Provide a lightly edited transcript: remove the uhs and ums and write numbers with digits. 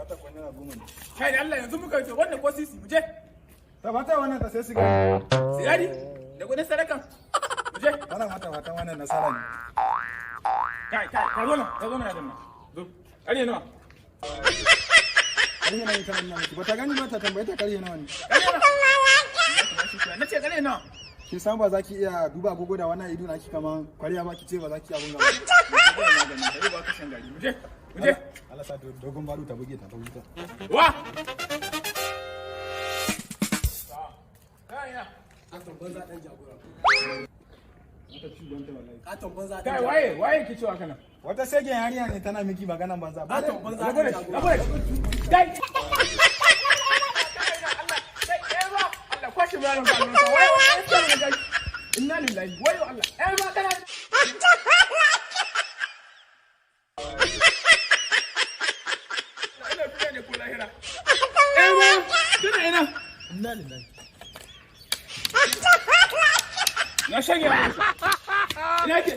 Wata kwa naira 10 ne. Kai da Allah yanzu muka ce wannan ko sisi mu je. Ta mata wannan ta sai sigari. Sigari? Da kudin sadakan. Mu je. Ana mata wannan nasara ne. Kai ka zo nan da nan. Zo. Ƙarye nawa? Ƙarye nawa ita nan miki. Bata gani ba ta tambaye ta ƙarye nawa ne. Ƙarye nawa? Na ce ƙarye nawa? Kin san ba za ki iya duba agogo da wannan ido na ki kaman kwariya ba ki ce ba za ki abun gaba. Kai ba ka shan gari. Mu je. Mu je. Allah sa dogon baro ta buge ta wuta. Wa! Kai na. Katon banza dan jagora. Wata ci don ta wallahi. Katon banza dan Kai jagora. waye ke cewa kana? Wata sege yarinya ne tana miki maganan banza. Katon banza dan jagora. Kai! Allah kwashi bayan ka. Wai inna lillahi wai Allah. Ba kana Inna lillahi. na shage ina ke